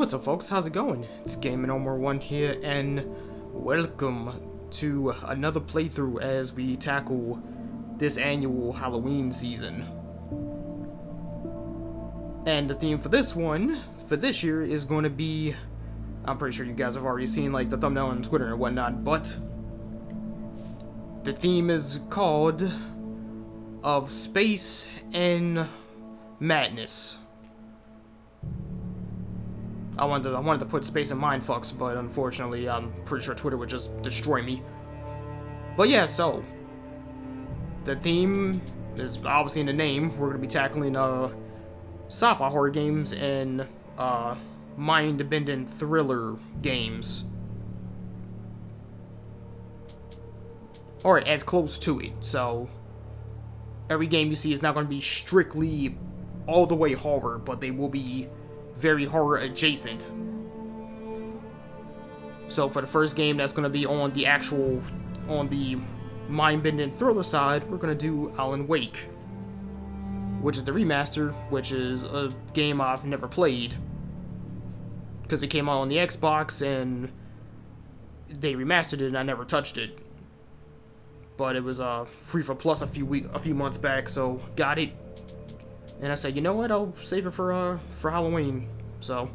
what's up, folks? How's it going? It's GMO1's here, and welcome to another playthrough as we tackle this annual Halloween season. And the theme for this one, for this year, is going to be... I'm pretty sure you guys have already seen, like, the thumbnail on Twitter and whatnot, but... the theme is called... Of Space and Madness. I wanted to put space and mindfucks, but unfortunately, I'm pretty sure Twitter would just destroy me. But yeah, so the theme is obviously in the name. We're gonna be tackling sci-fi horror games and mind-bending thriller games, or as close to it. So every game you see is not going to be strictly all the way horror, but they will be very horror adjacent. So for the first game that's going to be on the mind-bending thriller side, we're going to do Alan Wake, which is the remaster, which is a game I've never played because it came out on the Xbox and they remastered it and I never touched it. But it was free for plus a few months back, so got it. And I said, you know what, I'll save it for Halloween. So,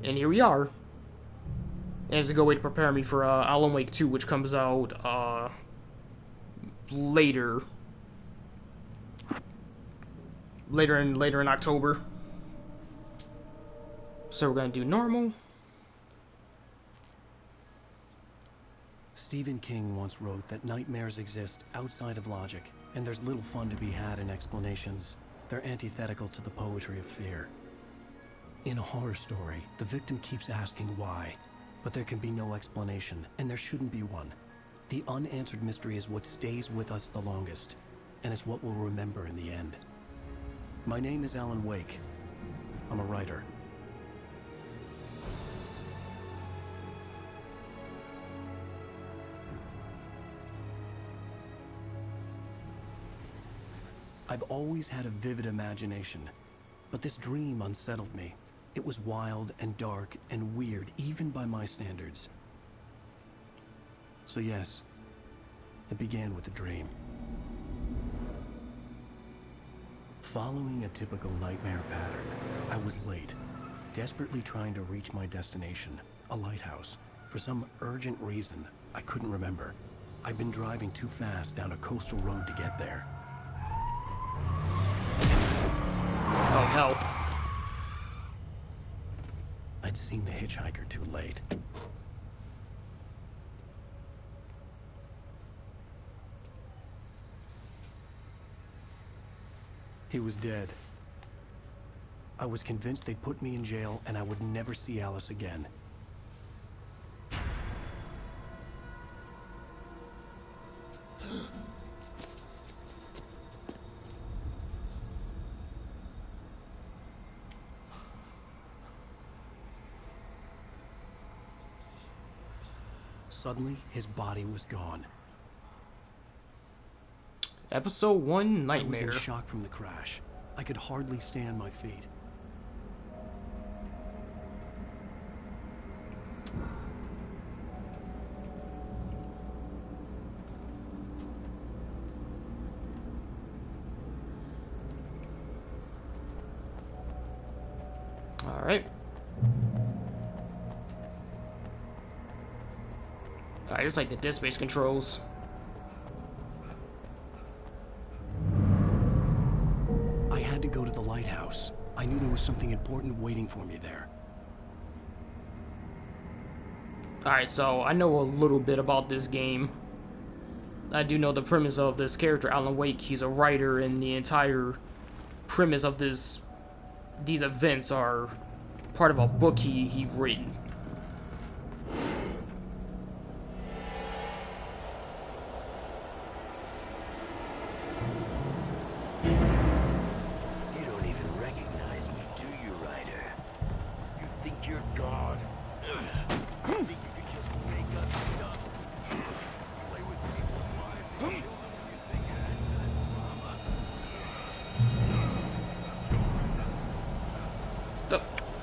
and here we are. And it's a good way to prepare me for Alan Wake 2, which comes out later in October. So we're gonna do normal. Stephen King once wrote that nightmares exist outside of logic, and there's little fun to be had in explanations. They're antithetical to the poetry of fear. In a horror story, the victim keeps asking why, but there can be no explanation, and there shouldn't be one. The unanswered mystery is what stays with us the longest, and it's what we'll remember in the end. My name is Alan Wake. I'm a writer. I've always had a vivid imagination, but this dream unsettled me. It was wild and dark and weird, even by my standards. So yes, it began with a dream. Following a typical nightmare pattern, I was late, desperately trying to reach my destination, a lighthouse. For some urgent reason, I couldn't remember. I'd been driving too fast down a coastal road to get there. Oh, hell. I'd seen the hitchhiker too late. He was dead. I was convinced they'd put me in jail and I would never see Alice again. Suddenly, his body was gone. Episode 1, Nightmare. I was in shock from the crash. I could hardly stay on my feet. All right. I just like the disk-based controls. I had to go to the lighthouse. I knew there was something important waiting for me there. Alright, so I know a little bit about this game. I do know the premise of this character, Alan Wake. He's a writer, and the entire premise of these events are part of a book he written.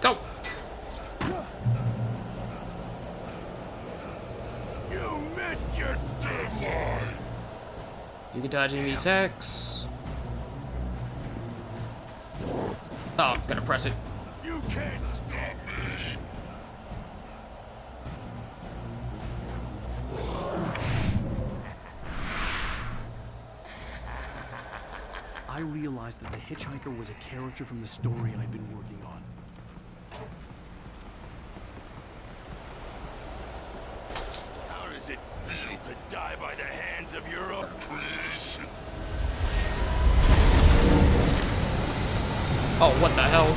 Go! You missed your deadline! You can dodge enemy attacks. Oh, gotta press it. You can't stop me! I realized that the hitchhiker was a character from the story I'd been working on. How does it feel to die by the hands of your own creation? Oh, what the hell?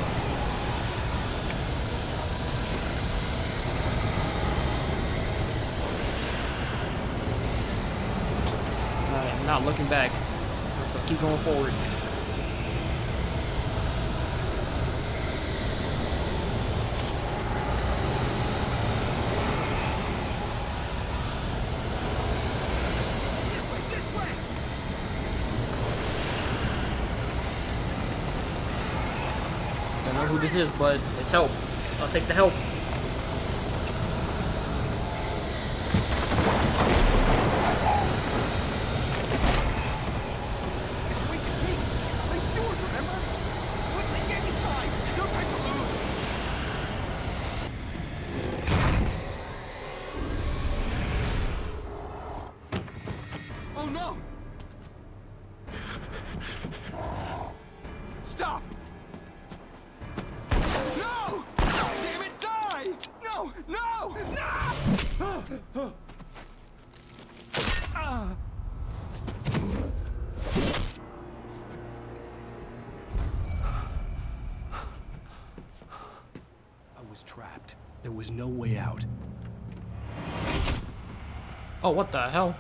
I am not looking back. I'm just gonna keep going forward. This way! Don't know who this is, but it's help. I'll take the help. Wait, it's me! My steward, remember? Look, they gave me side! There's no time to lose! Oh no! Stop! No! Damn it, die! No! No! No! I was trapped. There was no way out. Oh, what the hell?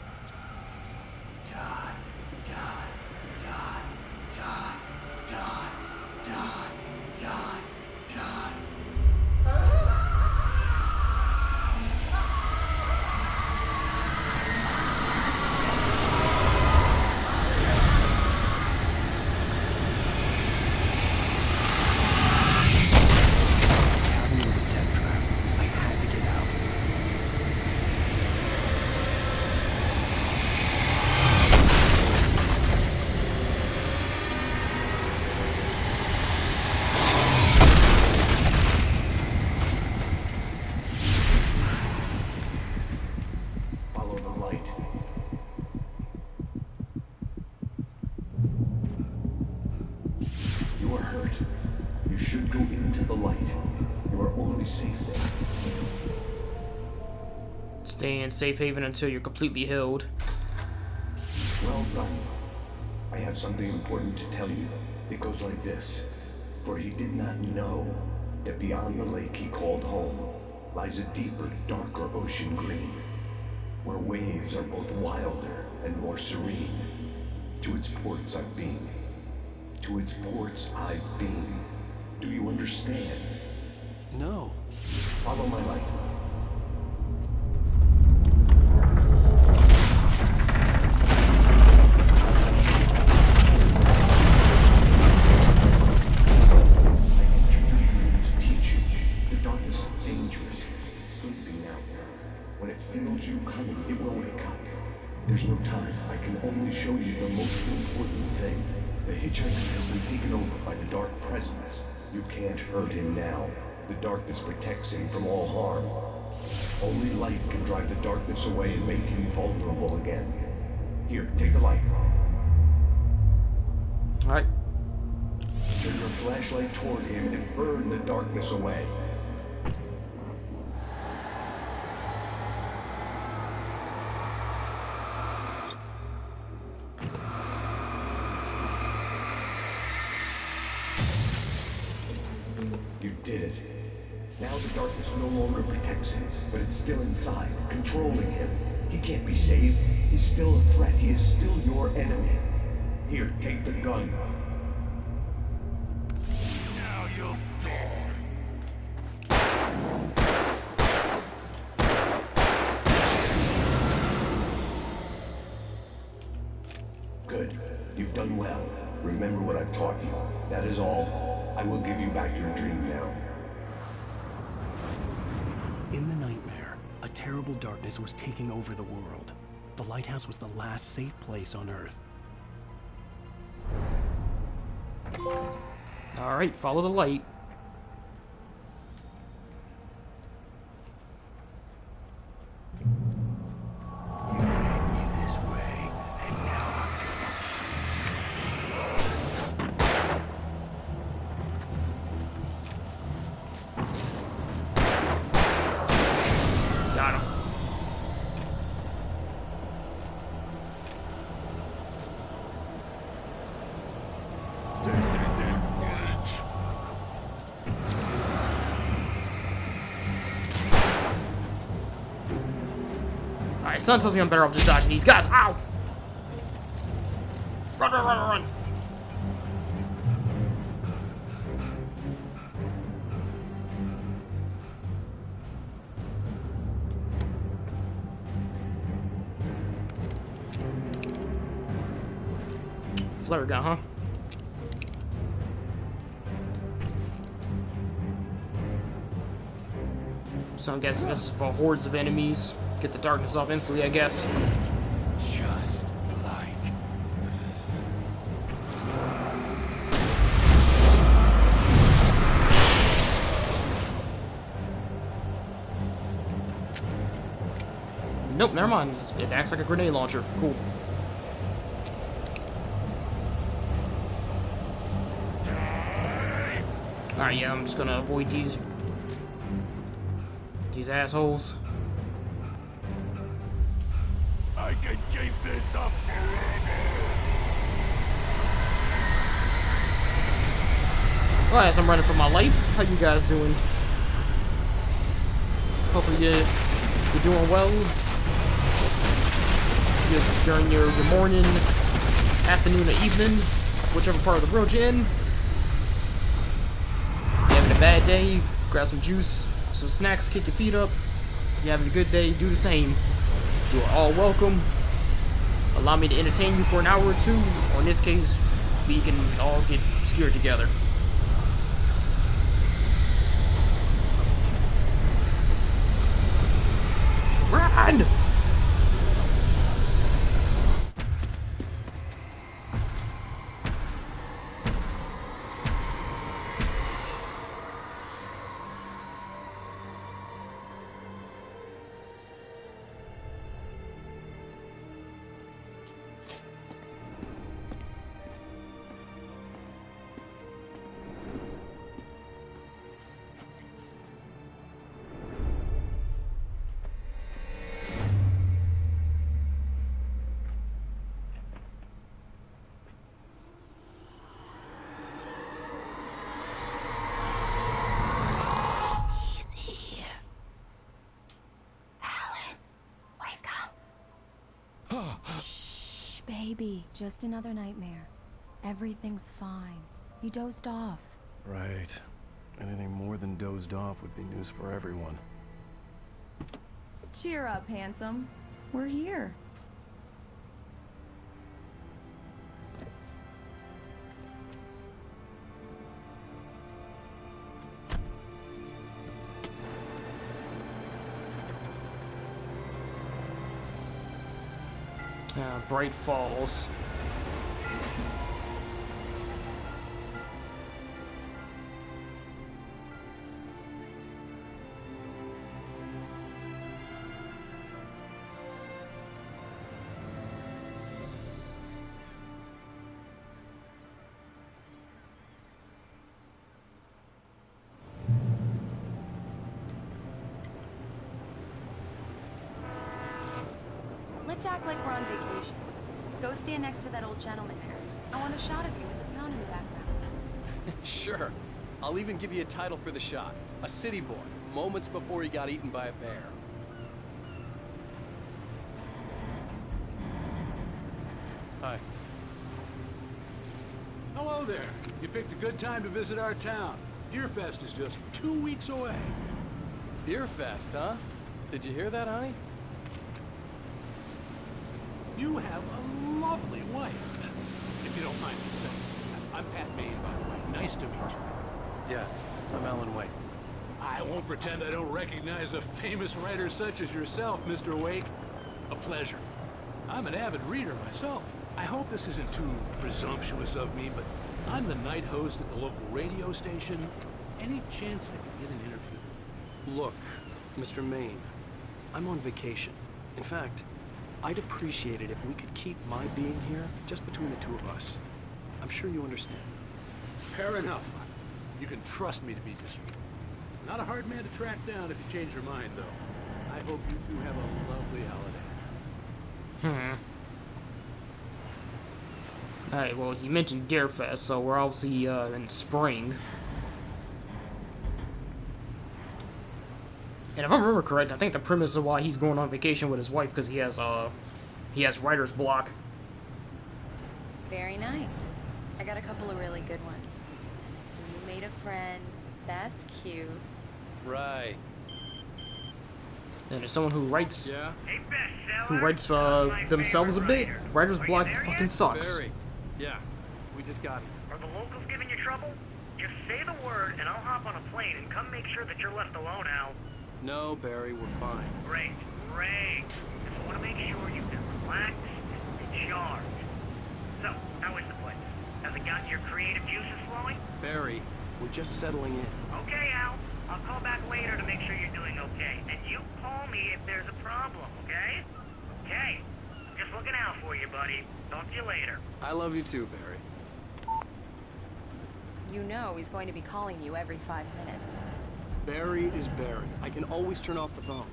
The cabin was a death trap. I had to get out. Follow the light. You are hurt. You should go into the light. You are only safe there. Stay in safe haven until you're completely healed. Well done. I have something important to tell you. It goes like this. For he did not know that beyond the lake he called home lies a deeper, darker ocean green, where waves are both wilder and more serene. To its ports I've been. To its ports I've been. Do you understand? No. Follow my light. I entered your dream to teach you. The darkness is dangerous. It's sleeping now. When it feels you coming, it will wake up. There's no time. I can only show you the most important thing. The hitchhiker has been taken over by the dark presence. You can't hurt him now. The darkness protects him from all harm. Only light can drive the darkness away and make him vulnerable again. Here, take the light. Alright. Turn your flashlight toward him and burn the darkness away. You did it. Now the darkness no longer protects him, but it's still inside, controlling him. He can't be saved. He's still a threat. He is still your enemy. Here, take the gun. Now you'll die! Good. You've done well. Remember what I've taught you. That is all. I will give you back your dream now. In the nightmare, a terrible darkness was taking over the world. The lighthouse was the last safe place on Earth. Alright, follow the light. You led me this way, and now Got him. this is it, Witch. Alright, Son tells me I'm better off just dodging these guys. Ow! Run, run, run, run! Flare gun, huh? So I'm guessing this is for hordes of enemies. Get the darkness off instantly, I guess. Just like... Nope, never mind. It acts like a grenade launcher. Cool. Alright, yeah, I'm just gonna avoid these assholes. I can keep this up Well, as I'm running for my life, how you guys doing? Hopefully you're doing well. During your morning, afternoon, or evening, whichever part of the world you're in. You're having a bad day, grab some juice, some snacks, kick your feet up. You're having a good day, do the same. You are all welcome. Allow me to entertain you for an hour or two, or in this case, we can all get scared together. Run! He's here. Alan, wake up. Shh, baby. Just another nightmare. Everything's fine. You dozed off. Right. Anything more than dozed off would be news for everyone. Cheer up, handsome. We're here. Bright Falls. Let's act like we're on vacation. Go stand next to that old gentleman there. I want a shot of you with the town in the background. Sure. I'll even give you a title for the shot. A city boy, moments before he got eaten by a bear. Hi. Hello there. You picked a good time to visit our town. Deerfest is just 2 weeks away. Deerfest, huh? Did you hear that, honey? You have a lovely wife, if you don't mind me saying. I'm Pat Maine, by the way. Nice to meet you. Yeah, I'm Alan Wake. I won't pretend I don't recognize a famous writer such as yourself, Mr. Wake. A pleasure. I'm an avid reader myself. I hope this isn't too presumptuous of me, but I'm the night host at the local radio station. Any chance I could get an interview? Look, Mr. Maine, I'm on vacation. In fact, I'd appreciate it if we could keep my being here just between the two of us. I'm sure you understand. Fair enough. You can trust me to be discreet. Not a hard man to track down if you change your mind, though. I hope you two have a lovely holiday. Alright, well, he mentioned Dare Fest, so we're obviously in spring. And if I remember correct, I think the premise of why he's going on vacation with his wife because he has writer's block. Very nice. I got a couple of really good ones. So you made a friend. That's cute. Right. And as someone who writes Yeah? themselves a bit, writer's block fucking sucks. Barry. Yeah, we just got it. Are the locals giving you trouble? Just say the word and I'll hop on a plane and come make sure that you're left alone, Al. No, Barry, we're fine. Great, great. Just want to make sure you can relax and charge. So, how is the place? Has it got your creative juices flowing? Barry, we're just settling in. Okay, Al. I'll call back later to make sure you're doing okay. And you call me if there's a problem, okay? Okay. I'm just looking out for you, buddy. Talk to you later. I love you too, Barry. You know he's going to be calling you every 5 minutes. Barry is Barry. I can always turn off the phone.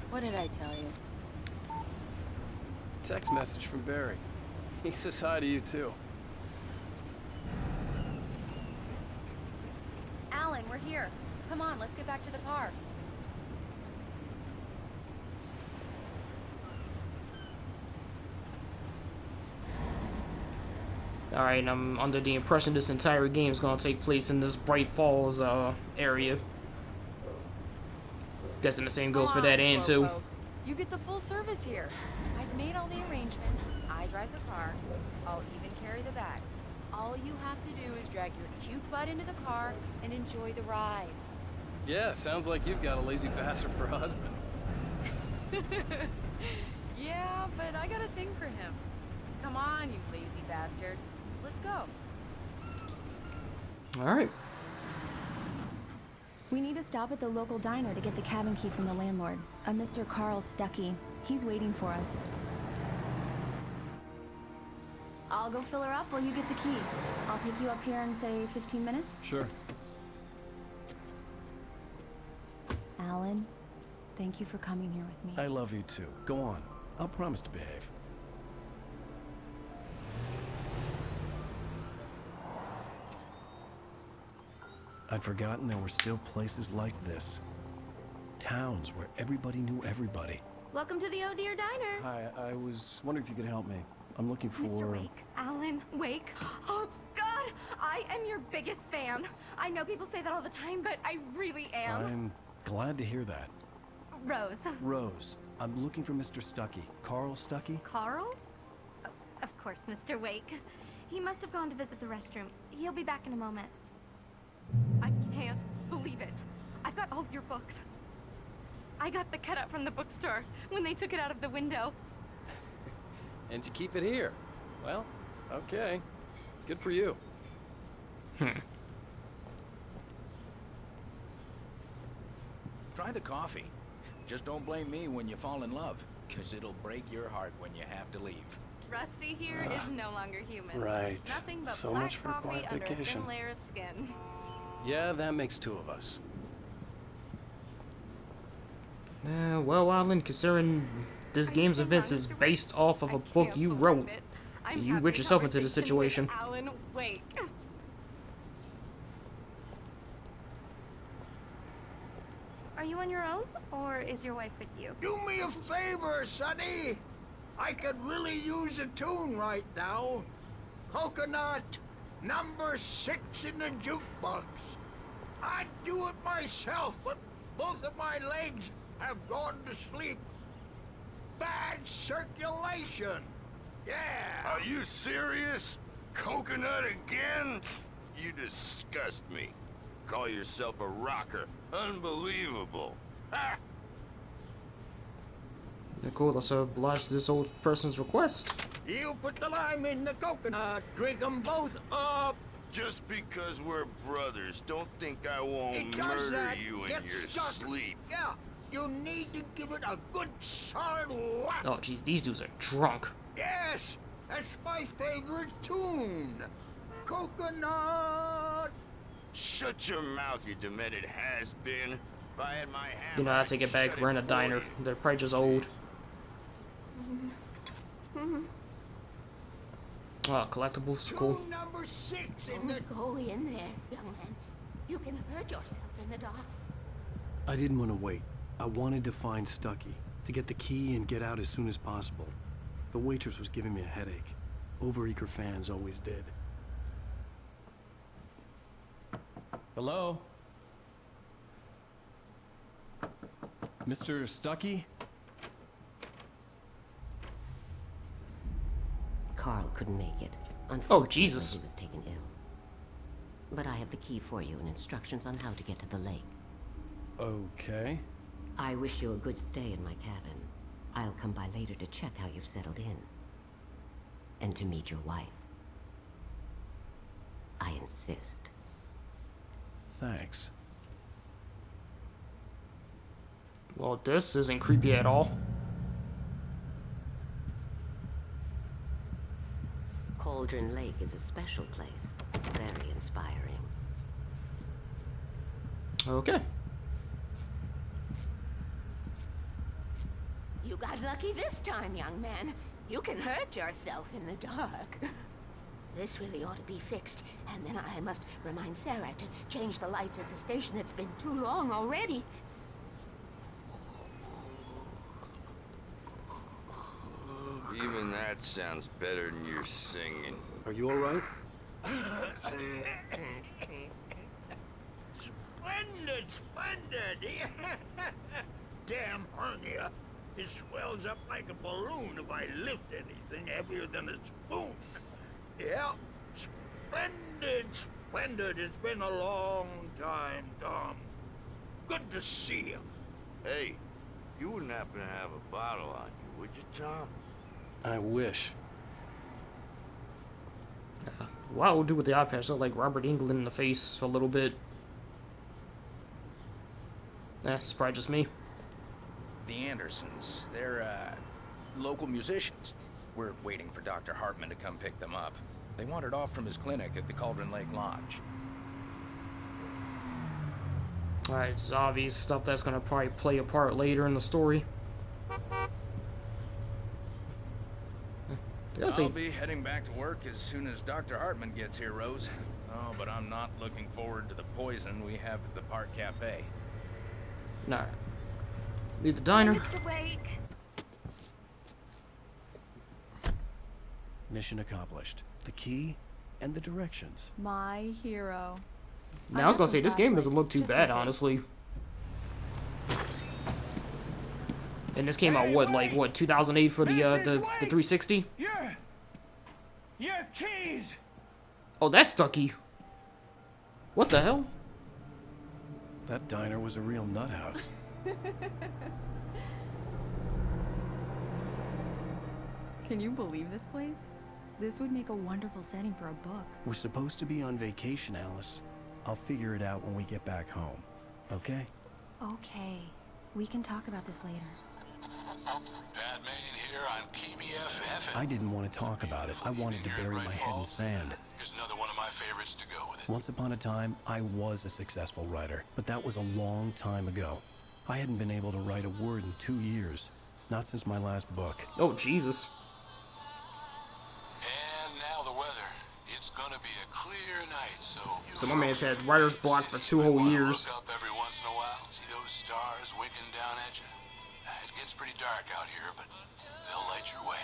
What did I tell you? Text message from Barry. He says hi to you too. Alan, we're here. Come on, let's get back to the car. Alright, I'm under the impression this entire game is going to take place in this Bright Falls area. Guessing the same goes for that end too. Slowpoke. You get the full service here. I've made all the arrangements. I drive the car. I'll even carry the bags. All you have to do is drag your cute butt into the car and enjoy the ride. Yeah, sounds like you've got a lazy bastard for a husband. Yeah, but I got a thing for him. Come on, you lazy bastard. Let's go. Alright. We need to stop at the local diner to get the cabin key from the landlord, a Mr. Carl Stuckey. He's waiting for us. I'll go fill her up while you get the key. I'll pick you up here in, say, 15 minutes? Sure. Alan, thank you for coming here with me. I love you too. Go on. I'll promise to behave. I'd forgotten there were still places like this. Towns where everybody knew everybody. Welcome to the Oh Dear Diner. Hi, I was wondering if you could help me. I'm looking for... Mr. Wake. Alan Wake. Oh, God! I am your biggest fan. I know people say that all the time, but I really am. I'm glad to hear that. Rose. Rose, I'm looking for Mr. Stuckey. Carl Stuckey? Carl? Oh, of course, Mr. Wake. He must have gone to visit the restroom. He'll be back in a moment. I can't believe it. I've got all your books. I got the cutout from the bookstore when they took it out of the window. And you keep it here. Well, okay. Good for you. Try the coffee. Just don't blame me when you fall in love, 'cause it'll break your heart when you have to leave. Rusty here is no longer human. Right. Nothing but So black much for a coffee quiet under a vacation. thin layer of skin. Yeah, that makes two of us. Well, Alan, considering this game's events is based off of a book you wrote, you rich yourself into this situation. Alan Wake. Are you on your own, or is your wife with you? Do me a favor, Sonny. I could really use a tune right now. Coconut, number 6 in the jukebox. I'd do it myself, but both of my legs have gone to sleep. Bad circulation. Yeah. Are you serious? Coconut again? You disgust me. call yourself a rocker. Unbelievable. Ha! Yeah, cool, let's oblige this old person's request. You put the lime in the coconut, drink them both up. Just because we're brothers, don't think I It won't does murder that. you in Get your stuck. sleep. Yeah, you need to give it a good solid whack. Oh, jeez, these dudes are drunk. Yes, that's my favorite tune. Coconut. Shut your mouth, you demented has-been. If I had my hammer, You know, I take it back, shut we're in a for diner. you. They're probably just old. Oh, collectibles, cool. Tune number 6 in the... Don't go in there, young man. You can hurt yourself in the dark. I didn't want to wait. I wanted to find Stucky, to get the key and get out as soon as possible. The waitress was giving me a headache. Overeager fans always did. Hello? Mr. Stucky? Carl couldn't make it. Oh, Jesus. He was taken ill. But I have the key for you and instructions on how to get to the lake. Okay. I wish you a good stay in my cabin. I'll come by later to check how you've settled in. And to meet your wife. I insist. Thanks. Well, this isn't creepy at all. Cauldron Lake is a special place. Very inspiring. Okay. You got lucky this time, young man. You can hurt yourself in the dark. This really ought to be fixed. And then I must remind Sarah to change the lights at the station. It's been too long already. Even that sounds better than your singing. Are you alright? Splendid, splendid. Damn hernia. It swells up like a balloon if I lift anything heavier than a spoon. Yeah, splendid, splendid. It's been a long time, Tom. Good to see you. Hey, you wouldn't happen to have a bottle on you, would you, Tom? I wish. What I would do with the eye patch, look like Robert Englund in the face for a little bit. It's probably just me. The Andersons, they're, local musicians. We're waiting for Dr. Hartman to come pick them up. They wandered off from his clinic at the Cauldron Lake Lodge. Alright, it's obvious stuff that's gonna probably play a part later in the story. I'll be heading back to work as soon as Dr. Hartman gets here, Rose. Oh, but I'm not looking forward to the poison we have at the Park Cafe. Nah. Leave the diner. Mr. Wake. Mission accomplished. The key and the directions. My hero. Now I was gonna say this game doesn't look too bad, honestly. And this came out what 2008 for the 360? Your keys. Oh, that's Stucky. What the hell? That diner was a real nut house. Can you believe this place? This would make a wonderful setting for a book. We're supposed to be on vacation, Alice. I'll figure it out when we get back home. Okay? Okay. We can talk about this later. Batman here on KBFF. I didn't want to talk about it. I wanted to bury my head in sand. Here's another one of my favorites to go with it. Once upon a time, I was a successful writer, but that was a long time ago. I hadn't been able to write a word in 2 years. Not since my last book. Oh, Jesus. And now the weather. It's gonna be a clear night, so... So my man's had writer's block for 2 whole years. Look up every once in a while. See those stars winking down at you? It gets pretty dark out here, but they'll light your way.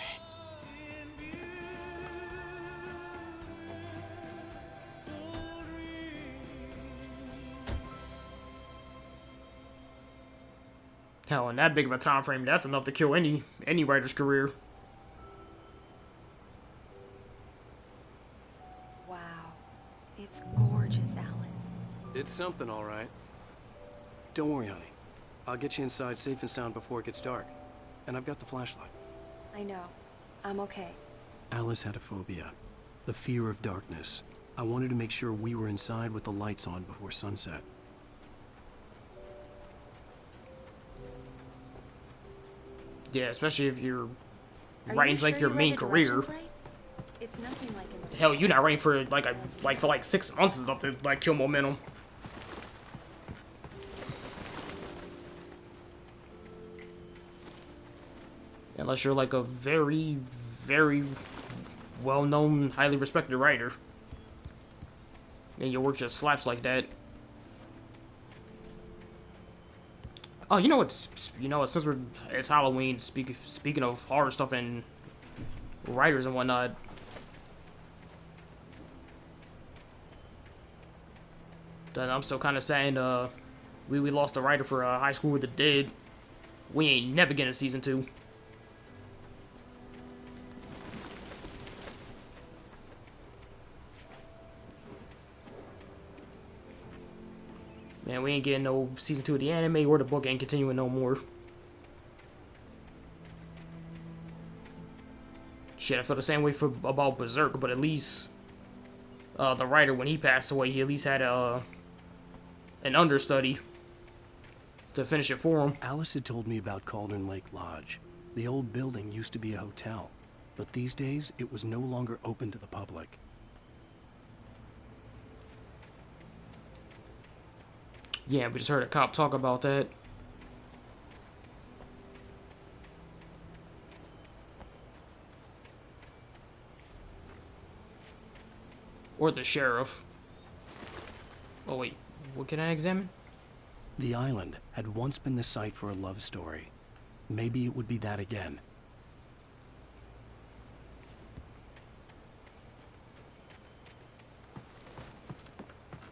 Hell, in that big of a time frame, that's enough to kill any writer's career. Wow. It's gorgeous, Alan. It's something, all right. Don't worry, honey. I'll get you inside safe and sound before it gets dark. And I've got the flashlight. I know. I'm okay. Alice had a phobia. The fear of darkness. I wanted to make sure we were inside with the lights on before sunset. Yeah, especially if you're Are writing's you like sure your you read main the career. directions right? It's nothing like in the Hell, you're not writing for like 6 months is enough to like kill momentum. Unless you're like a very, very well-known, highly respected writer. And your work just slaps like that. Oh, you know what? Since it's Halloween, speaking of horror stuff and writers and whatnot. Then I'm still kind of saying, we lost a writer for High School with the Dead. We ain't never getting a season 2. Man, we ain't getting no season 2 of the anime, or the book ain't continuing no more. Shit, I feel the same way about Berserk, but at least the writer, when he passed away, he at least had an understudy to finish it for him. Alice had told me about Cauldron Lake Lodge. The old building used to be a hotel, but these days it was no longer open to the public. Yeah, we just heard a cop talk about that. Or the sheriff. Oh wait, what can I examine? The island had once been the site for a love story. Maybe it would be that again.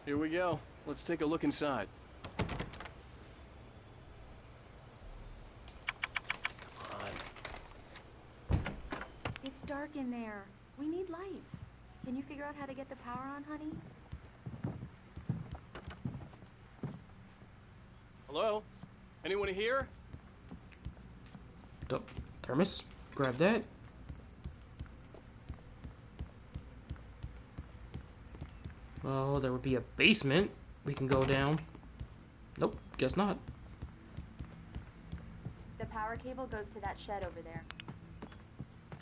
Here we go. Let's take a look inside. It's dark in there. We need lights. Can you figure out how to get the power on, honey? Hello? Anyone here? Thermos? Grab that. Well, there would be a basement we can go down. Nope, guess not. The power cable goes to that shed over there.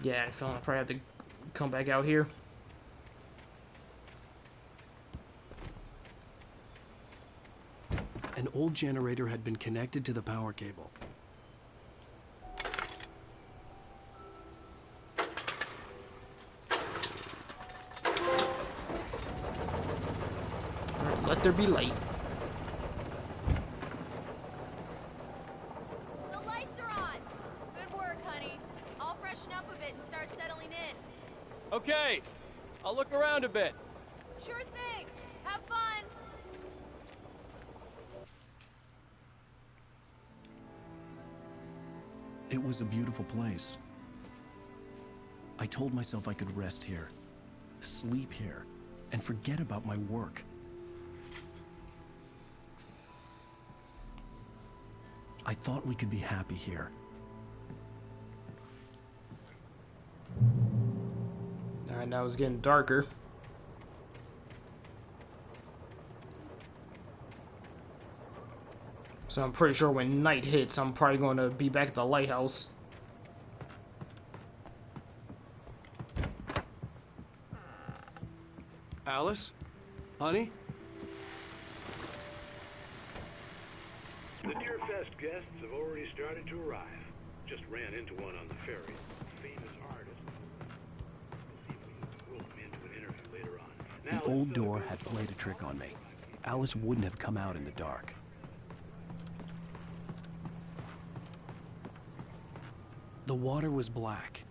Yeah, I feel like I probably have to come back out here. An old generator had been connected to the power cable. Alright, let there be light. The lights are on! Good work, honey. I'll freshen up a bit and start settling in. Okay, I'll look around a bit. Sure thing! Have fun! It was a beautiful place. I told myself I could rest here, sleep here, and forget about my work. I thought we could be happy here. Alright, now it's getting darker. So I'm pretty sure when night hits, I'm probably going to be back at the lighthouse. Alice? Honey? The Deerfest guests have already started to arrive. Just ran into one on the ferry. Famous artist. We'll see if we can rope him into an interview later on. The old door had played a trick on me. Alice wouldn't have come out in the dark. The water was black.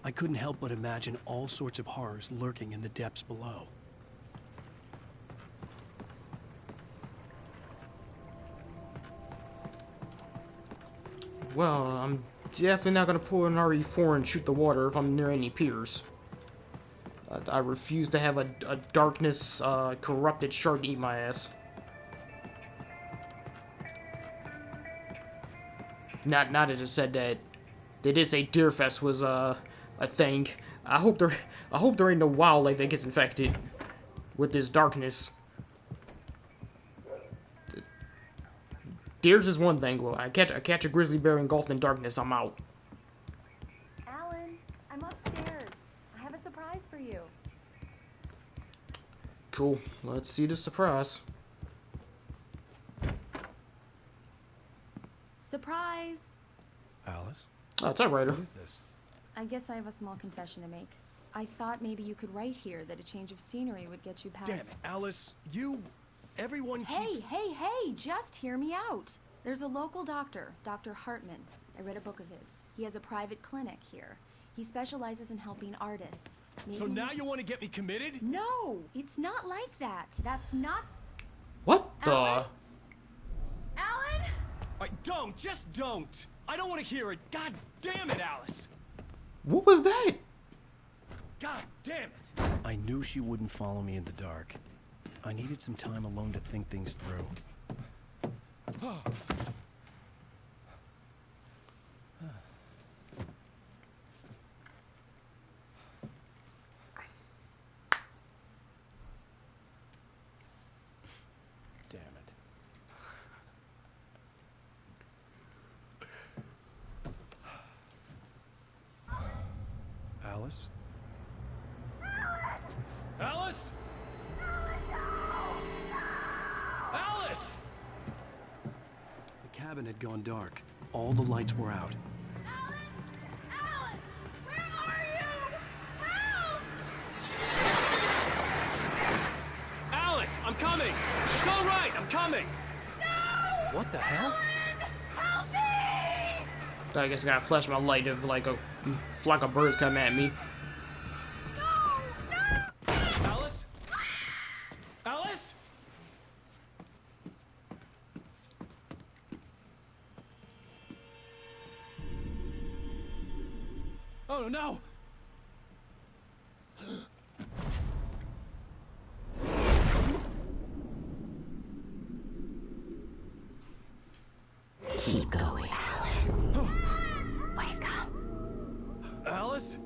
I couldn't help but imagine all sorts of horrors lurking in the depths below. Well, I'm definitely not going to pull an RE4 and shoot the water if I'm near any piers. I refuse to have a darkness, corrupted shark eat my ass. Not that it said that they did say Deerfest was a thing. I hope there ain't no wildlife that gets infected with this darkness. Deers is one thing. Well, I catch a grizzly bear engulfed in darkness, I'm out. Alan, I'm upstairs. I have a surprise for you. Cool. Let's see the surprise. Surprise! Alice? Oh, it's typewriter. What is this? I guess I have a small confession to make. I thought maybe you could write here that a change of scenery would get you past... Damn it, Alice, everyone keeps... Hey, just hear me out. There's a local doctor, Dr. Hartman. I read a book of his. He has a private clinic here. He specializes in helping artists. Maybe... So now you want to get me committed? No, it's not like that. That's not... What the... Alan? Just don't! I don't want to hear it. God damn it, Alice! What was that? God damn it! I knew she wouldn't follow me in the dark. I needed some time alone to think things through. Damn it. Alice? Alice? Alice! The cabin had gone dark. All the lights were out. Alan! Where are you? Help! Alice, I'm coming! It's all right, I'm coming! No! What the hell? Alan! Help me! I guess I gotta flash my light if like a flock of birds come at me. Alice? Alice? Oh no! Keep going, Alan. Wake up. Alice?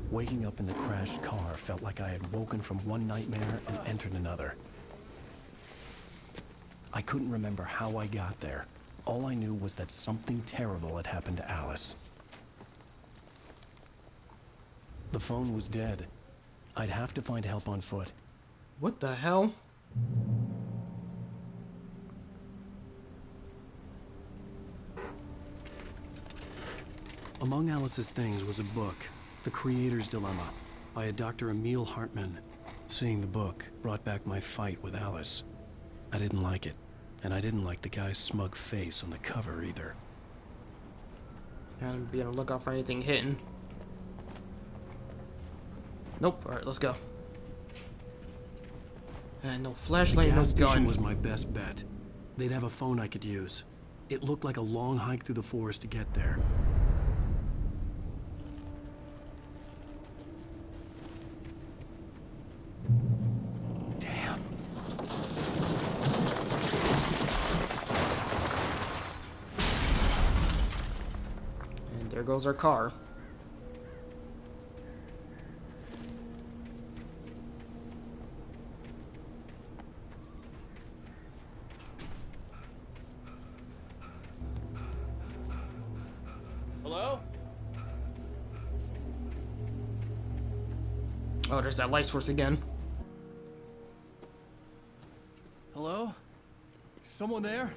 Waking up in the crashed car felt like I had woken from one nightmare and entered another. I couldn't remember how I got there. All I knew was that something terrible had happened to Alice. The phone was dead. I'd have to find help on foot. What the hell? Among Alice's things was a book, The Creator's Dilemma, by a Dr. Emil Hartman. Seeing the book brought back my fight with Alice. I didn't like it, and I didn't like the guy's smug face on the cover either. Gotta be on the lookout for anything hidden. Nope. Alright, let's go. No flashlight, no gas station gun. was my best bet. They'd have a phone I could use. It looked like a long hike through the forest to get there. Damn. And there goes our car. Hello? Oh, there's that light source again. Hello? Someone there?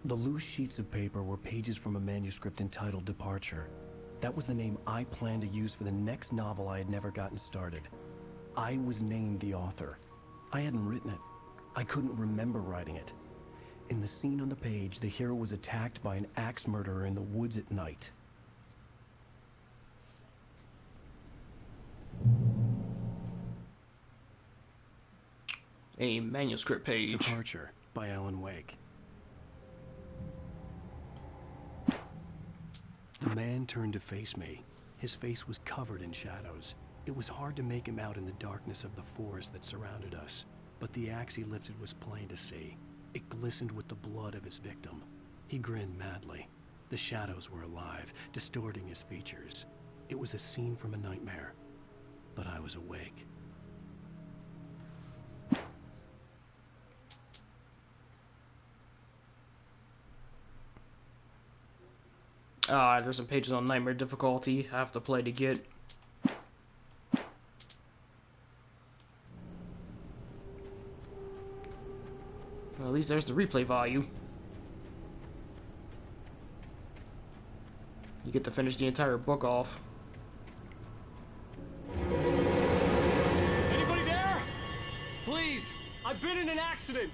The loose sheets of paper were pages from a manuscript entitled Departure. That was the name I planned to use for the next novel I had never gotten started. I was named the author. I hadn't written it. I couldn't remember writing it. In the scene on the page, the hero was attacked by an axe murderer in the woods at night. A manuscript page. Departure. by Alan Wake. The man turned to face me. His face was covered in shadows. It was hard to make him out in the darkness of the forest that surrounded us, but the axe he lifted was plain to see. It glistened with the blood of his victim. He grinned madly. The shadows were alive, distorting his features. It was a scene from a nightmare, but I was awake. There's some pages on nightmare difficulty I have to play to get. Well, at least there's the replay value. You get to finish the entire book off. Anybody there? Please, I've been in an accident.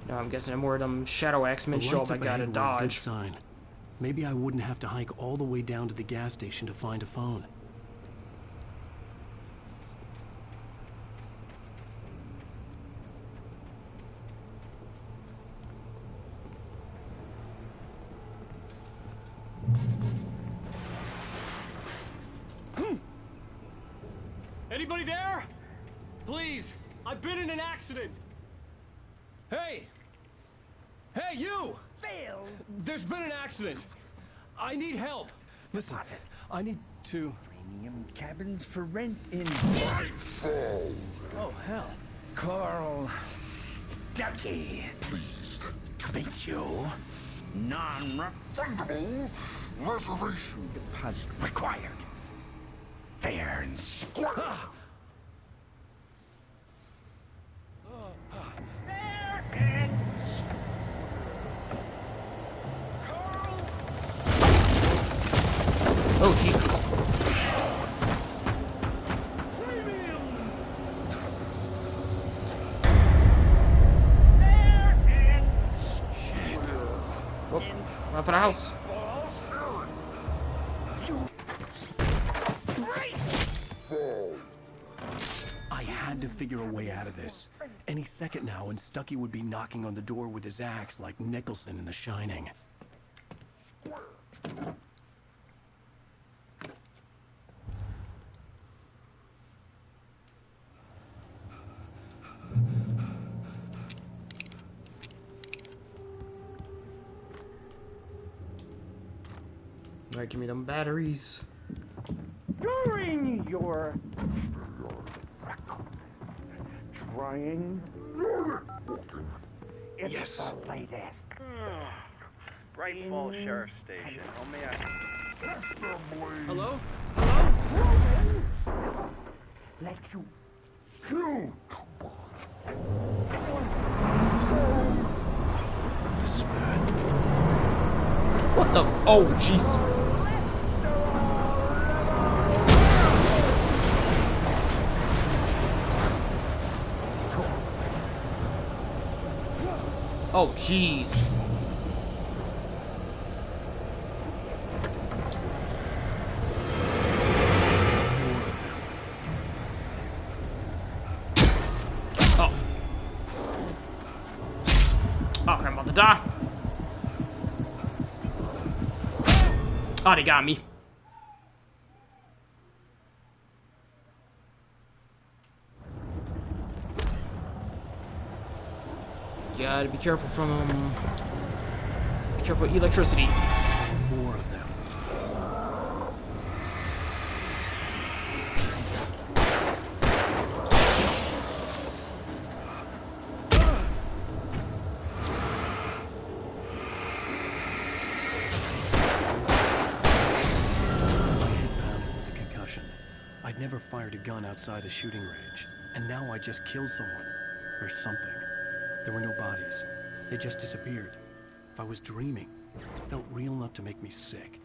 Now I'm guessing more of them Shadow Axemen show up. I gotta dodge. Sign. Maybe I wouldn't have to hike all the way down to the gas station to find a phone. Anybody there? Please, I've been in an accident. Hey! Hey, you! Phil! There's been an accident. I need help. Listen, I need to... Premium cabins for rent in... Oh, hell. Carl Stucky. Pleased to meet you. Non-refundable reservation deposit required. Fair and square. Fair and Oh, Jesus. Oh, run for the house. I had to figure a way out of this. Any second now, and Stucky would be knocking on the door with his axe like Nicholson in The Shining. Alright, give me them batteries. During your trying, it's Yes. the latest. Bright Falls Sheriff Station. How may I... Hello? Let you kill. This is bad. What the? Oh, jeez. Oh, jeez. Oh. Oh, crap, I'm about to die. Oh, they got me. Gotta be careful from be careful with electricity. More of them. I'd never fired a gun outside a shooting range, and now I just killed someone. Or something. There were no bodies. They just disappeared. If I was dreaming, it felt real enough to make me sick.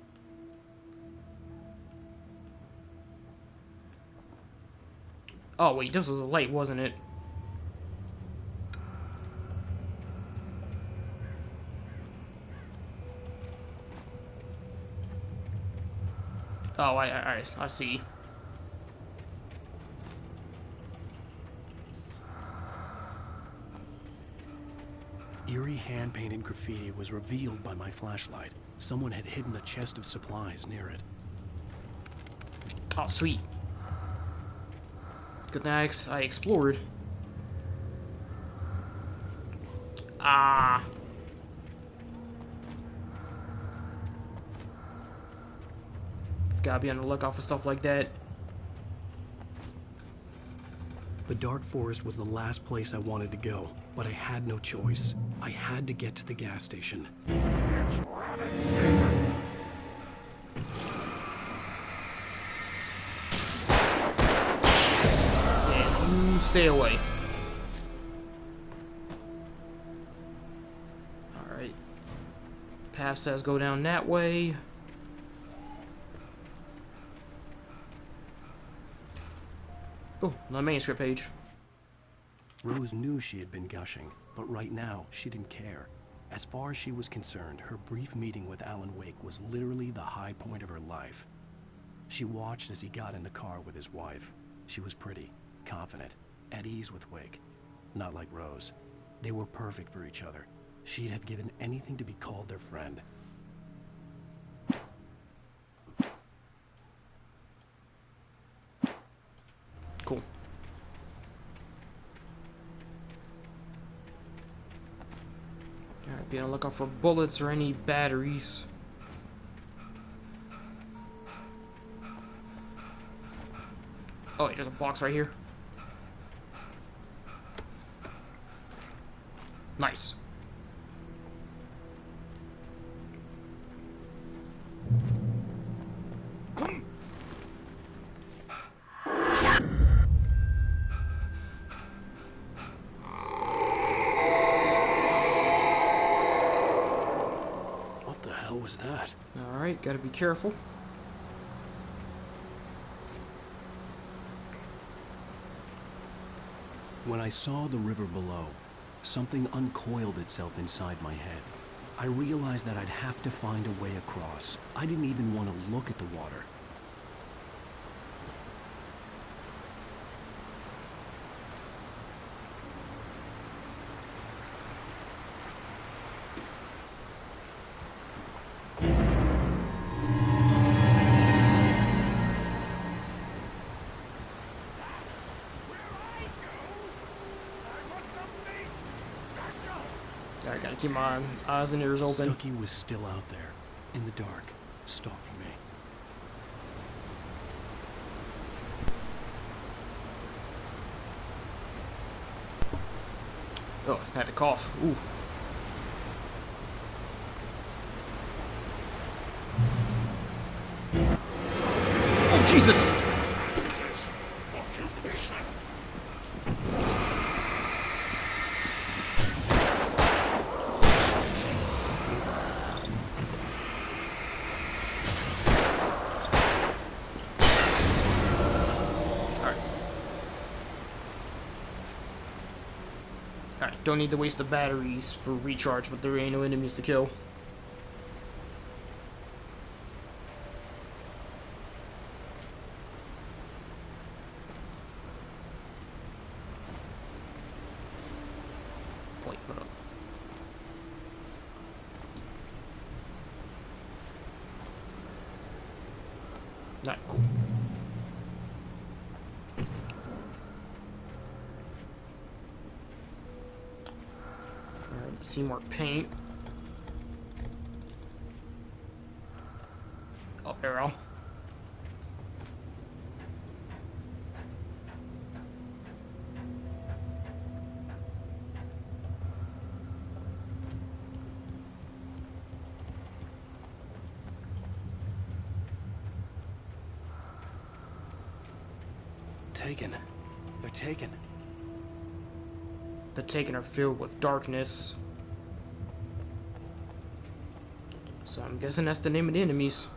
Oh wait, this was a light, wasn't it? Oh, I see. Eerie hand-painted graffiti was revealed by my flashlight. Someone had hidden a chest of supplies near it. Oh, sweet. Good thing I explored. Ah. Gotta be on the lookout for stuff like that. The dark forest was the last place I wanted to go, but I had no choice. I had to get to the gas station. It's rabbit season. Yeah, you stay away. Alright. Path says go down that way. Oh, the manuscript page. Rose knew she had been gushing, but right now, she didn't care. As far as she was concerned, her brief meeting with Alan Wake was literally the high point of her life. She watched as he got in the car with his wife. She was pretty, confident, at ease with Wake. Not like Rose. They were perfect for each other. She'd have given anything to be called their friend. Cool. Alright, be on the lookout for bullets or any batteries. Oh wait, there's a box right here. Nice. What the hell was that? Alright, gotta be careful. When I saw the river below, something uncoiled itself inside my head. I realized that I'd have to find a way across. I didn't even want to look at the water. I gotta keep my eyes and ears open. Stucky was still out there, in the dark, stalking me. Oh, I had to cough. Ooh. Oh, Jesus! Alright, don't need to waste the batteries for recharge, but there ain't no enemies to kill. Wait, hold up. Not cool. See more paint. Up arrow. Taken. They're taken. The Taken are filled with darkness. So I'm guessing that's the name of the enemies.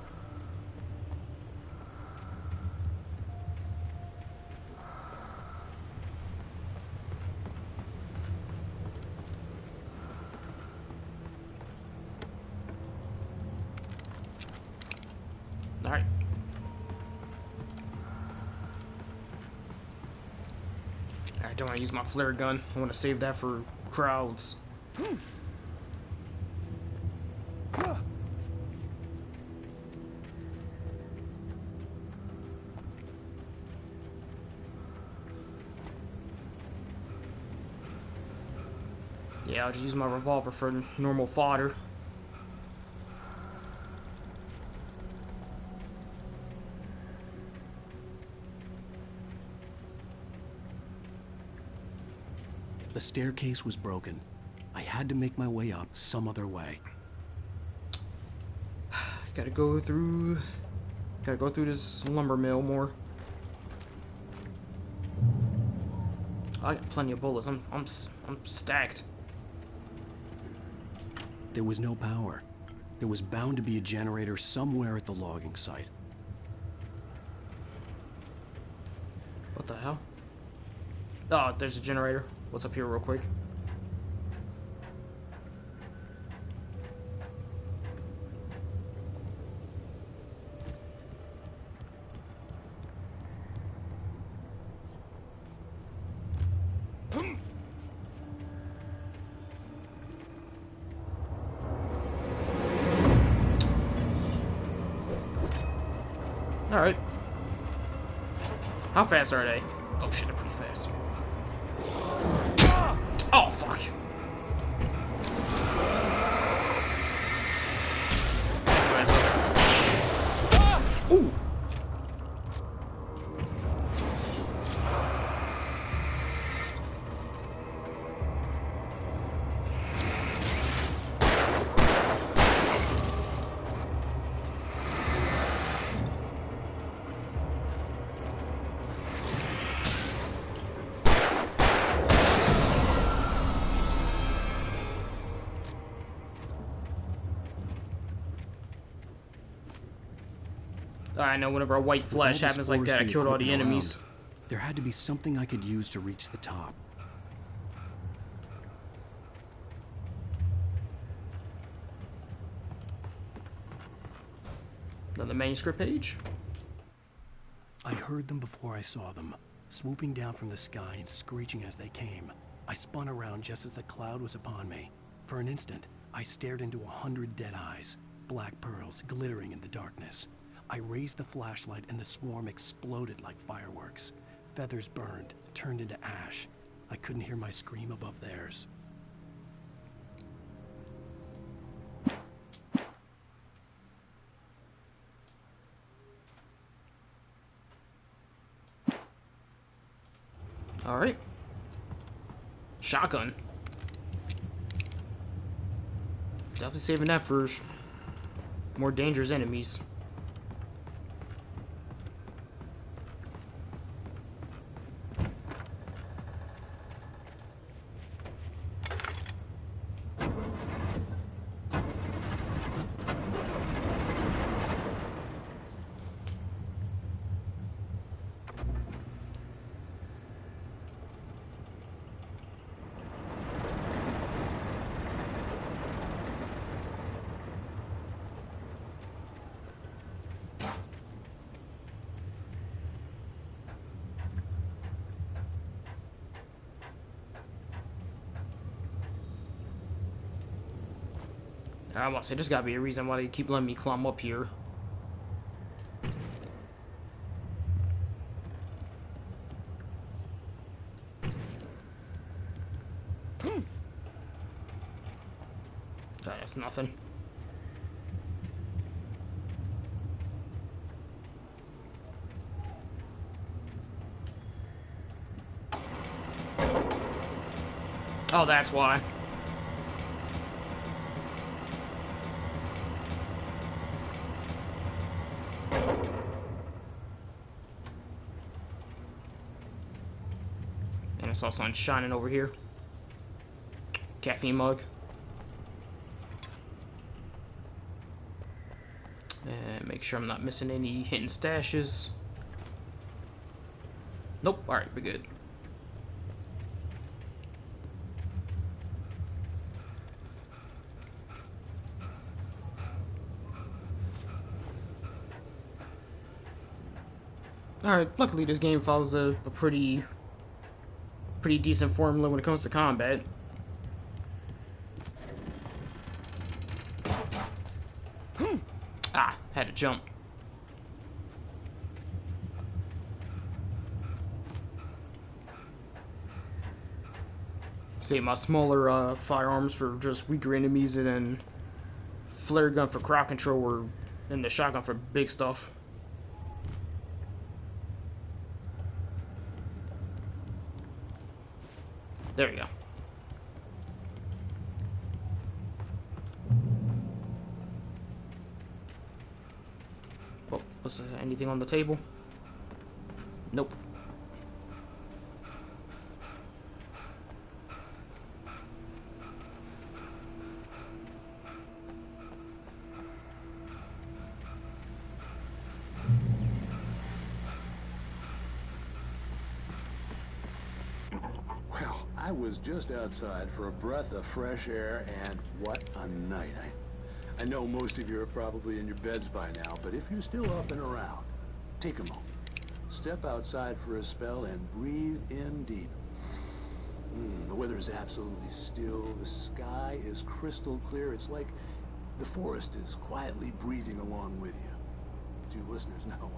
Alright. I don't want to use my flare gun. I want to save that for crowds. Yeah, I'll just use my revolver for normal fodder. The staircase was broken. I had to make my way up some other way. Gotta go through this lumber mill more. I got plenty of bullets. I'm stacked. There was no power. There was bound to be a generator somewhere at the logging site. What the hell? Oh, there's a generator. What's up here real quick? Alright. How fast are they? Oh shit, they're pretty fast. Oh fuck. Ooh. I know whenever a white flash happens like that, I killed all the enemies. There had to be something I could use to reach the top. On the manuscript page? I heard them before I saw them, swooping down from the sky and screeching as they came. I spun around just as the cloud was upon me. For an instant, I stared into 100 dead eyes, black pearls glittering in the darkness. I raised the flashlight and the swarm exploded like fireworks. Feathers burned, turned into ash. I couldn't hear my scream above theirs. Alright. Shotgun. Definitely saving that for more dangerous enemies. I must say, there's gotta be a reason why they keep letting me climb up here. That's nothing. Oh, that's why. And I saw sun shining over here. Caffeine mug. And make sure I'm not missing any hidden stashes. Nope. Alright, we're good. Alright, luckily this game follows a pretty pretty decent formula when it comes to combat. Ah, had to jump. Save my smaller firearms for just weaker enemies, and then flare gun for crowd control, and the shotgun for big stuff. There we go. Oh, was there anything on the table? Nope. Well, I was just outside for a breath of fresh air, and what a night. I know most of you are probably in your beds by now, but if you're still up and around, take a moment. Step outside for a spell and breathe in deep. The weather is absolutely still. The sky is crystal clear. It's like the forest is quietly breathing along with you. To you listeners know,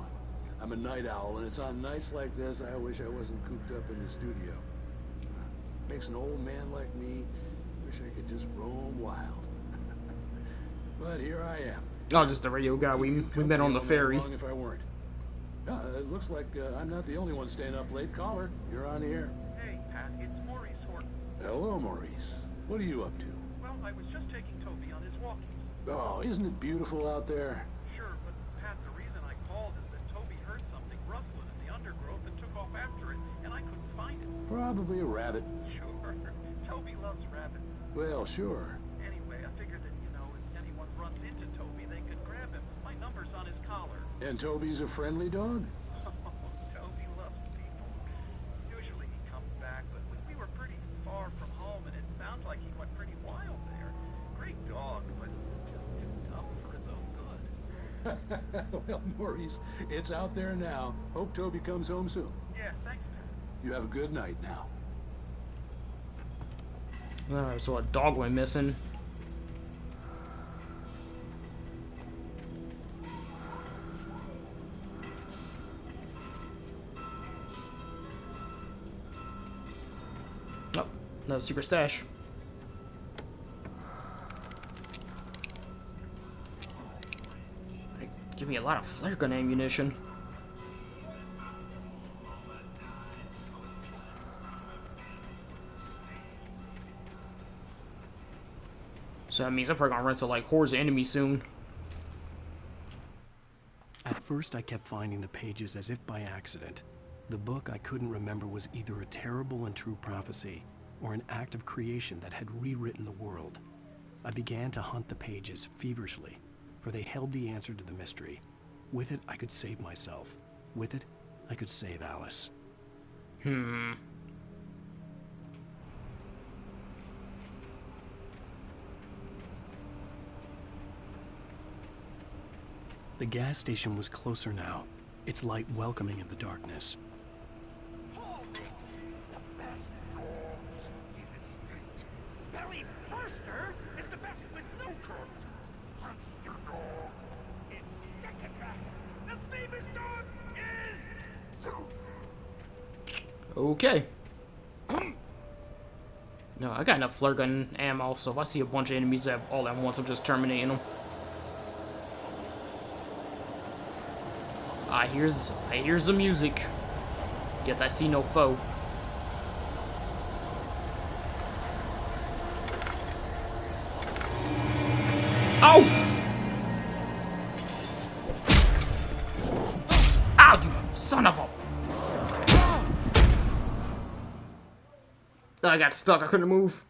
I'm a night owl, and it's on nights like this I wish I wasn't cooped up in the studio. Makes an old man like me wish I could just roam wild. But here I am. Oh, just the radio guy we met on the ferry. If I weren't. It looks like I'm not the only one staying up late. Caller, you're on the air. Hey, Pat, it's Maurice Horton. Hello, Maurice. What are you up to? Well, I was just taking Toby on his walkies. Oh, isn't it beautiful out there? Sure, but Pat, the reason I called is that Toby heard something rustling in the undergrowth and took off after it, and I couldn't find it. Probably a rabbit. Sure. Toby loves rabbits. Well, sure. Anyway, I figured that, if anyone runs into Toby, they could grab him. My number's on his collar. And Toby's a friendly dog? Toby loves people. Usually he comes back, but we were pretty far from home, and it sounds like he went pretty wild there. Great dog, but just too tough for his own good. Well, Maurice, it's out there now. Hope Toby comes home soon. Yeah, thanks, Pat. You have a good night now. Alright, so a dog went missing. Oh, another secret stash. Give me a lot of flare gun ammunition. So that means I'm probably gonna run into like hordes of enemies soon. At first, I kept finding the pages as if by accident. The book I couldn't remember was either a terrible and true prophecy, or an act of creation that had rewritten the world. I began to hunt the pages feverishly, for they held the answer to the mystery. With it, I could save myself. With it, I could save Alice. The gas station was closer now, its light welcoming in the darkness. Paul makes the best dogs in the state. Barry Burster is the best with no coat. Monster Dog is second best. The famous dog is Okay. No, I got enough flare gun ammo, so if I see a bunch of enemies that all at once, I'm just terminating them. I hears the music, yet I see no foe. Oh! Ow, you son of a... I got stuck, I couldn't move.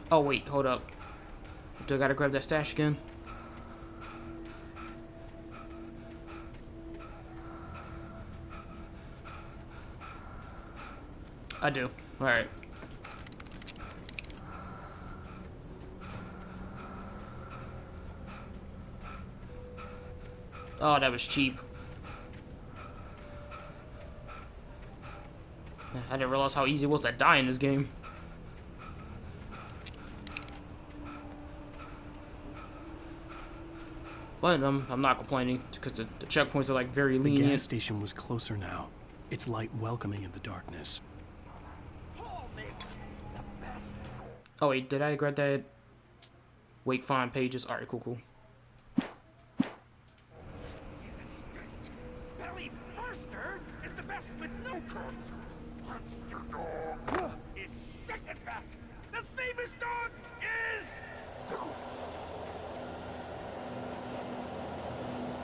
Oh wait, hold up. Do I gotta grab that stash again? I do. Alright. Oh, that was cheap. I didn't realize how easy it was to die in this game. But I'm not complaining because the checkpoints are like very lenient. The gas station was closer now. Its light welcoming in the darkness. Oh wait, did I grab that? Wake find pages. Alright, cool. Belly Burster is the best with no curves. Monster Dog is second best. The famous dog is...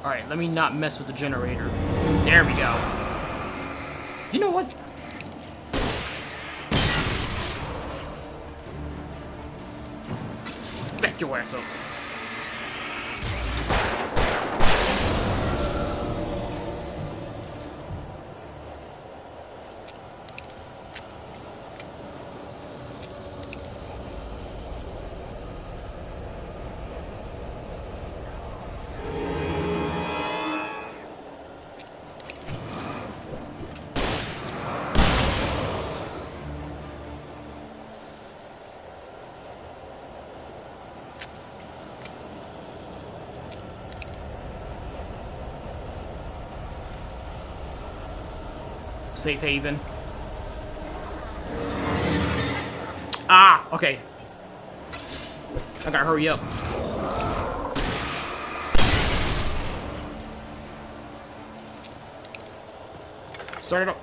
Alright, let me not mess with the generator. There we go. You know what? Back your ass up. Safe haven. Ah, okay. I gotta hurry up. Start it up.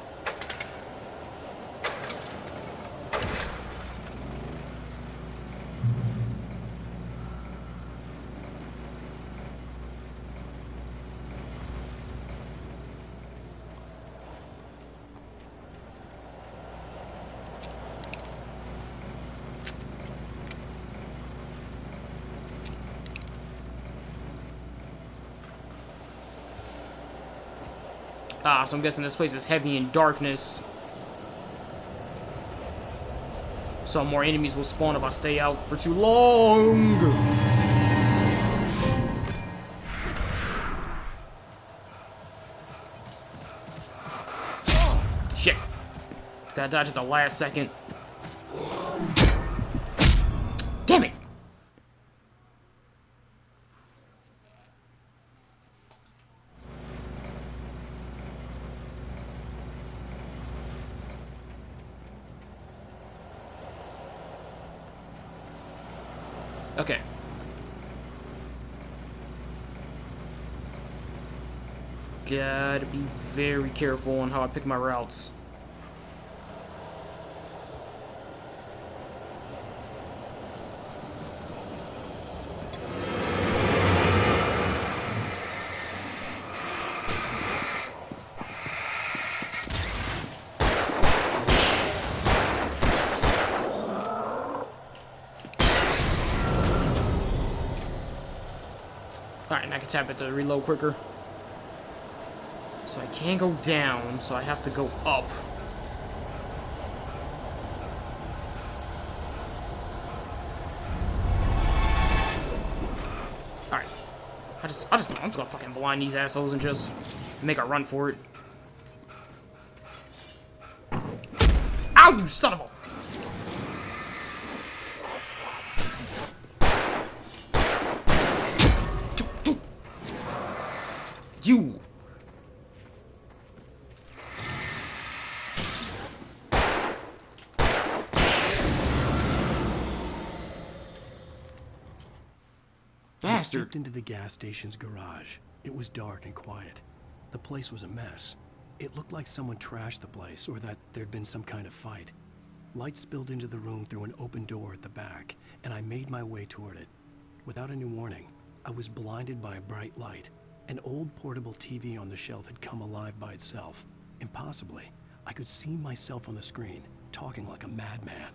Ah, so I'm guessing this place is heavy in darkness. So more enemies will spawn if I stay out for too long. Shit. Gotta dodge at the last second. Damn it! Okay. Gotta be very careful on how I pick my routes. Alright, and I can tap it to reload quicker. So I can't go down, so I have to go up. Alright. I'm just gonna fucking blind these assholes and just make a run for it. Ow, you son of a... You. I stepped into the gas station's garage. It was dark and quiet. The place was a mess. It looked like someone trashed the place or that there'd been some kind of fight. Light spilled into the room through an open door at the back, and I made my way toward it. Without any warning, I was blinded by a bright light. An old portable TV on the shelf had come alive by itself. Impossibly, I could see myself on the screen, talking like a madman.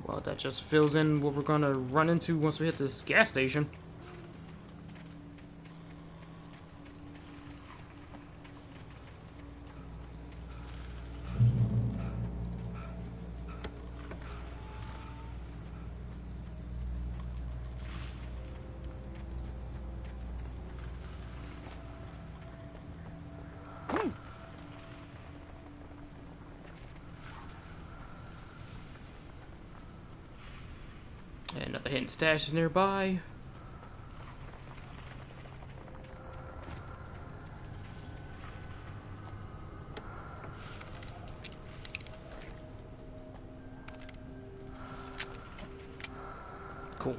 Well, that just fills in what we're gonna run into once we hit this gas station. the hidden stashes nearby. Cool.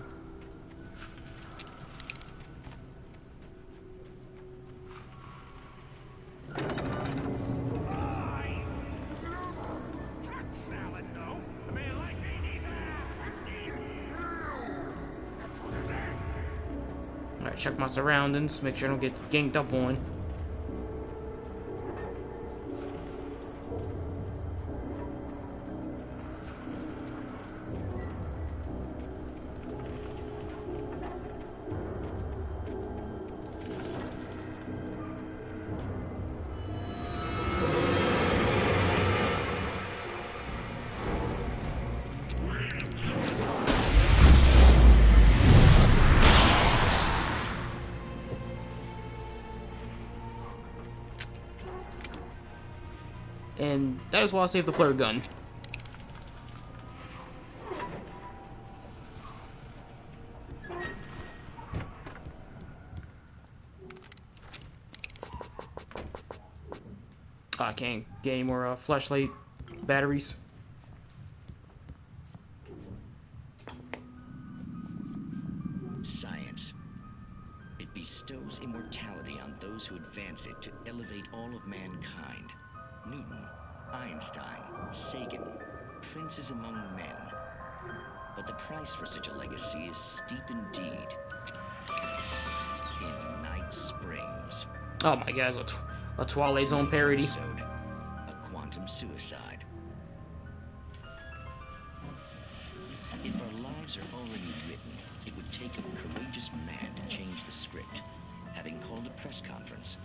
Alright, check my surroundings, make sure I don't get ganked up on. And that is why I saved the flare gun. I can't get any more flashlight batteries. Science. It bestows immortality on those who advance it to elevate all of mankind. Newton, Einstein, Sagan, princes among men. But the price for such a legacy is steep indeed. In Night Springs. Oh my god, it's a Twilight Zone parody. Episode, a quantum suicide. If our lives are already written, it would take a courageous man to change the script. Having called a press conference,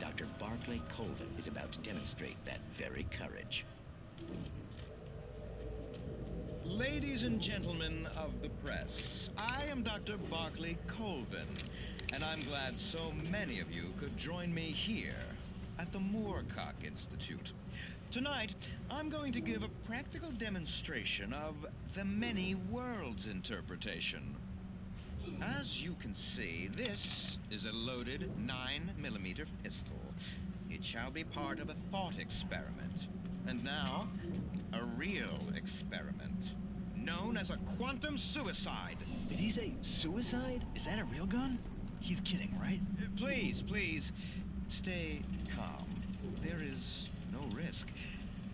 Dr. Barclay Colvin is about to demonstrate that very courage. Ladies and gentlemen of the press, I am Dr. Barclay Colvin, and I'm glad so many of you could join me here at the Moorcock Institute. Tonight, I'm going to give a practical demonstration of the many worlds interpretation. As you can see, this is a loaded 9mm pistol. It shall be part of a thought experiment. And now, a real experiment, known as a quantum suicide. Did he say suicide? Is that a real gun? He's kidding, right? Please, please, stay calm. There is no risk.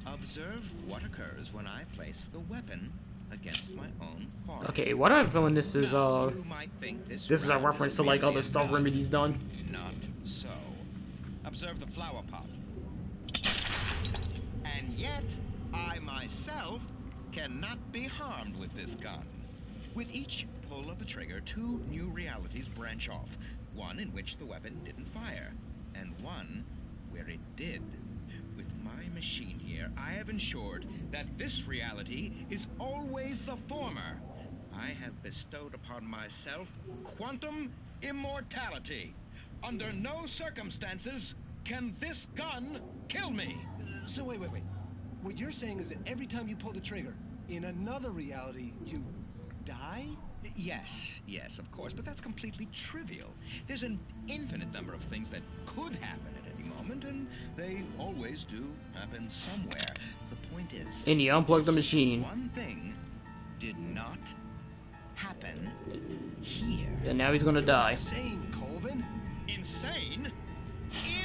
Observe what occurs when I place the weapon against my own forehead. Okay, why do I have a feeling this is a reference to like other stuff Remedy's done? Not so. Observe the flower pot. And yet, I myself cannot be harmed with this gun. With each pull of the trigger, two new realities branch off. One in which the weapon didn't fire, and one where it did. With my machine here, I have ensured that this reality is always the former. I have bestowed upon myself quantum immortality. Under no circumstances can this gun kill me. So wait. What you're saying is that every time you pull the trigger, in another reality, you die? Yes, of course, but that's completely trivial. There's an infinite number of things that could happen at any moment, and they always do happen somewhere. The point is... And he unplugged the machine. One thing did not happen here. And now he's gonna die. Insane, Colvin. Insane?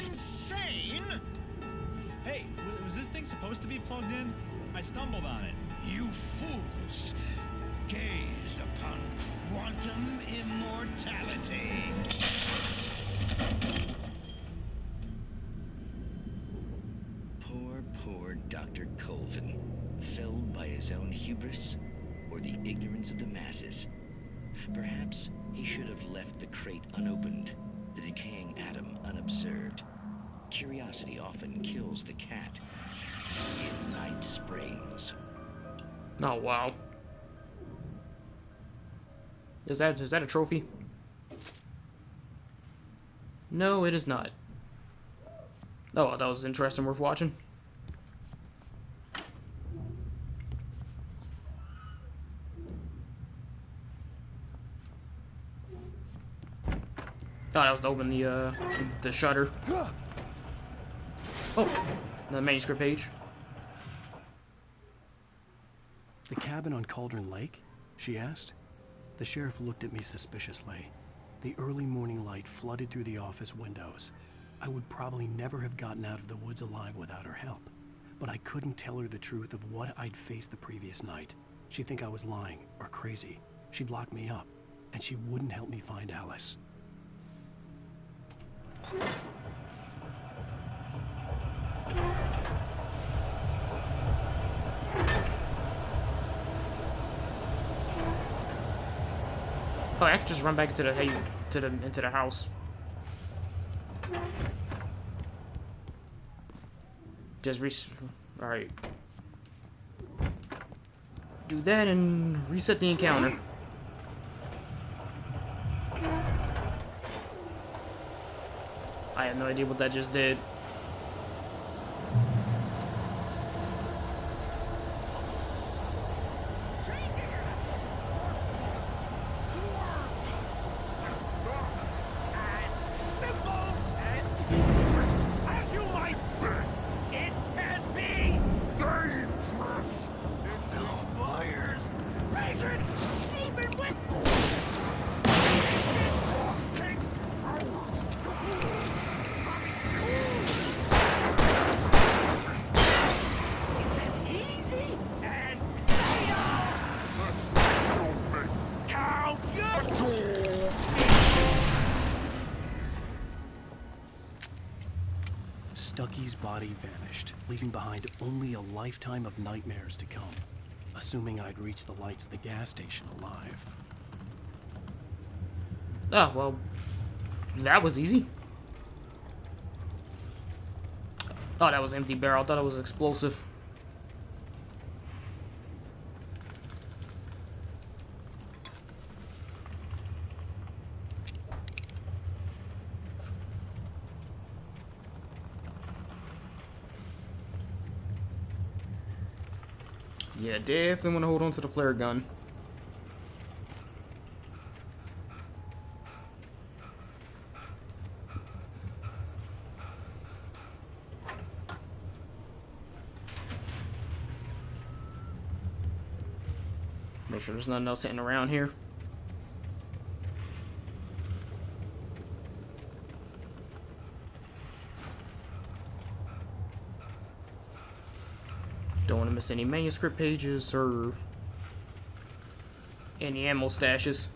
Insane? Hey, was this thing supposed to be plugged in? I stumbled on it. You fools! Gaze upon quantum immortality. Poor Dr. Colvin, felled by his own hubris or the ignorance of the masses. Perhaps he should have left the crate unopened, the decaying atom unobserved. Curiosity often kills the cat. In Night Springs. Oh wow. Is that a trophy? No, it is not. Oh, well, that was interesting, worth watching. that was to open the shutter. Oh, the manuscript page. The cabin on Cauldron Lake? She asked. The sheriff looked at me suspiciously. The early morning light flooded through the office windows. I would probably never have gotten out of the woods alive without her help, but I couldn't tell her the truth of what I'd faced the previous night. She'd think I was lying or crazy. She'd lock me up, and she wouldn't help me find Alice. Oh, I could just run back into the house. Alright. Do that and reset the encounter. I have no idea what that just did. Stucky's body vanished, leaving behind only a lifetime of nightmares to come, assuming I'd reached the lights of the gas station alive. Ah, well, that was easy. Oh, that was empty barrel. I thought it was explosive. Yeah, definitely want to hold on to the flare gun. Make sure there's nothing else sitting around here. Don't want to miss any manuscript pages or any ammo stashes.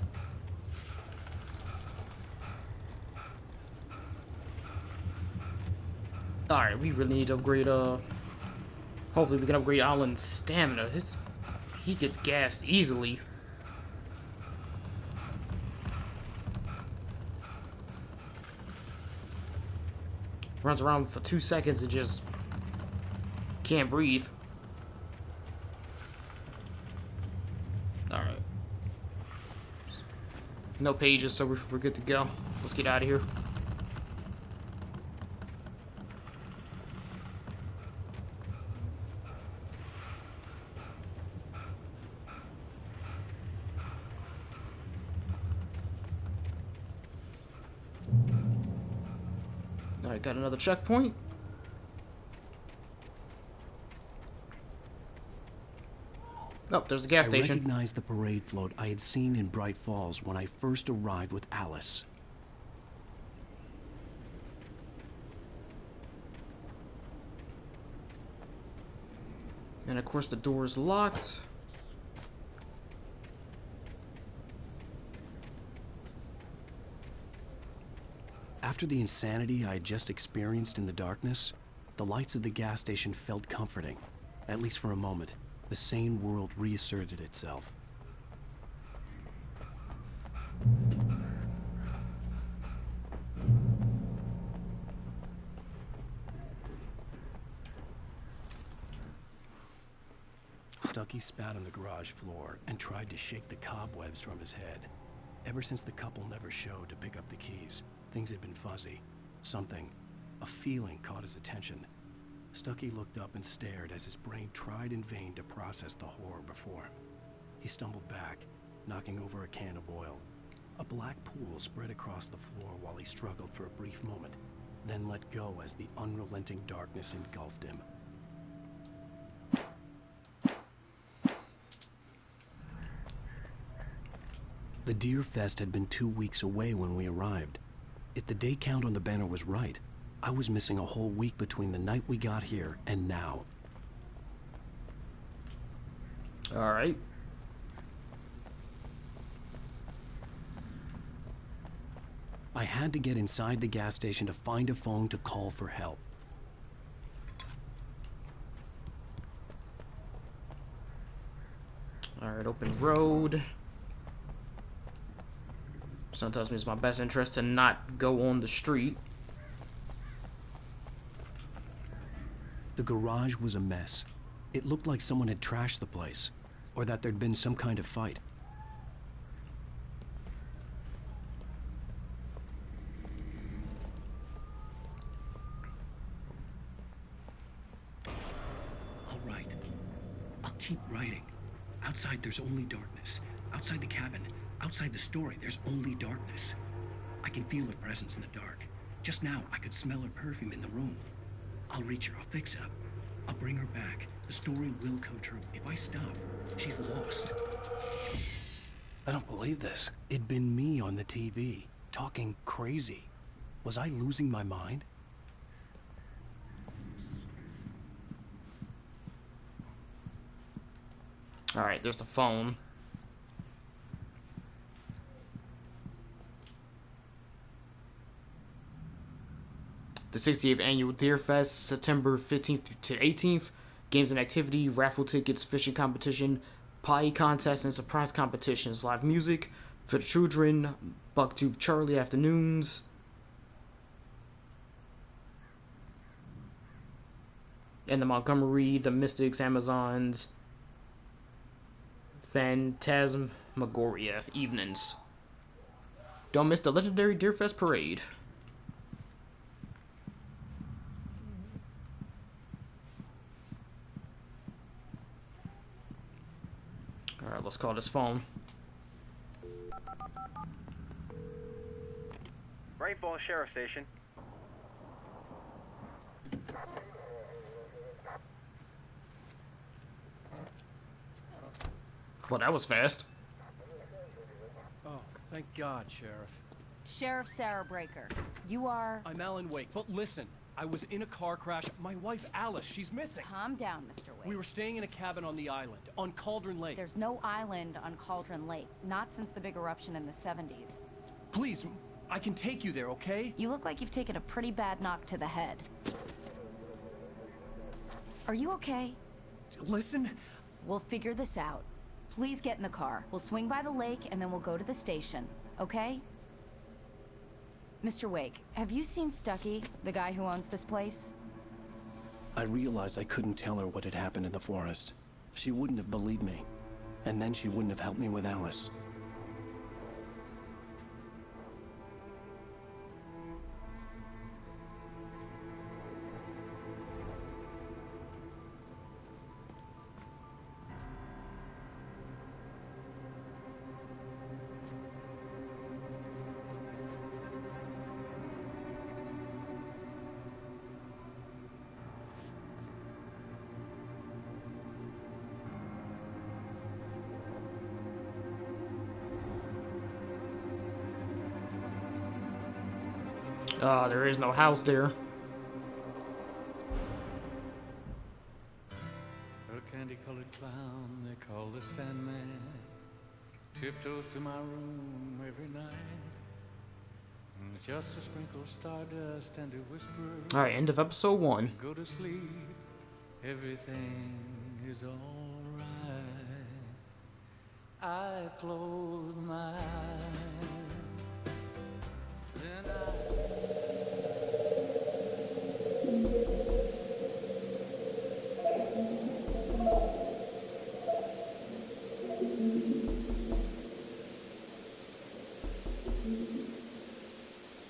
Alright, we really need to upgrade, hopefully we can upgrade Alan's stamina. He gets gassed easily. Runs around for 2 seconds and just can't breathe. Alright. No pages, so we're good to go. Let's get out of here. Alright, got another checkpoint. Oh, there's a gas station. I recognized the parade float I had seen in Bright Falls when I first arrived with Alice. And of course the door is locked. After the insanity I had just experienced in the darkness, the lights of the gas station felt comforting, at least for a moment. The sane world reasserted itself. Stucky spat on the garage floor and tried to shake the cobwebs from his head. Ever since the couple never showed to pick up the keys, things had been fuzzy. Something, a feeling, caught his attention. Stucky looked up and stared as his brain tried in vain to process the horror before him. He stumbled back, knocking over a can of oil. A black pool spread across the floor while he struggled for a brief moment, then let go as the unrelenting darkness engulfed him. The Deer Fest had been 2 weeks away when we arrived. If the day count on the banner was right, I was missing a whole week between the night we got here and now. All right. I had to get inside the gas station to find a phone to call for help. All right, open road. Sometimes it's my best interest to not go on the street. The garage was a mess. It looked like someone had trashed the place, or that there'd been some kind of fight. All right. I'll keep writing. Outside, there's only darkness. Outside the cabin, outside the story, there's only darkness. I can feel her presence in the dark. Just now, I could smell her perfume in the room. I'll reach her. I'll fix it up. I'll bring her back. The story will come true. If I stop, she's lost. I don't believe this. It'd been me on the TV, talking crazy. Was I losing my mind? All right, there's the phone. The 68th Annual Deer Fest, September 15th to 18th. Games and activity, raffle tickets, fishing competition, pie contest, and surprise competitions. Live music for the children, Bucktooth Charlie afternoons. And the Montgomery, the Mystics, Amazons, Phantasmagoria evenings. Don't miss the legendary Deer Fest parade. Alright, let's call this phone. Bright Falls Sheriff Station. Well, that was fast. Oh, thank God, Sheriff. Sheriff Sarah Breaker, you are... I'm Alan Wake, but listen, I was in a car crash. My wife, Alice, she's missing. Calm down, Mr. Wake. We were staying in a cabin on the island, on Cauldron Lake. There's no island on Cauldron Lake, not since the big eruption in the 70s. Please, I can take you there, okay? You look like you've taken a pretty bad knock to the head. Are you okay? Listen. We'll figure this out. Please get in the car. We'll swing by the lake and then we'll go to the station, okay? Mr. Wake, have you seen Stucky, the guy who owns this place? I realized I couldn't tell her what had happened in the forest. She wouldn't have believed me. And then she wouldn't have helped me with Alice. There is no house there. A candy-colored clown they call the Sandman tiptoes to my room every night, just to sprinkle stardust and to whisper. All right, end of episode 1. Go to sleep, everything is all right. I close my eyes, then I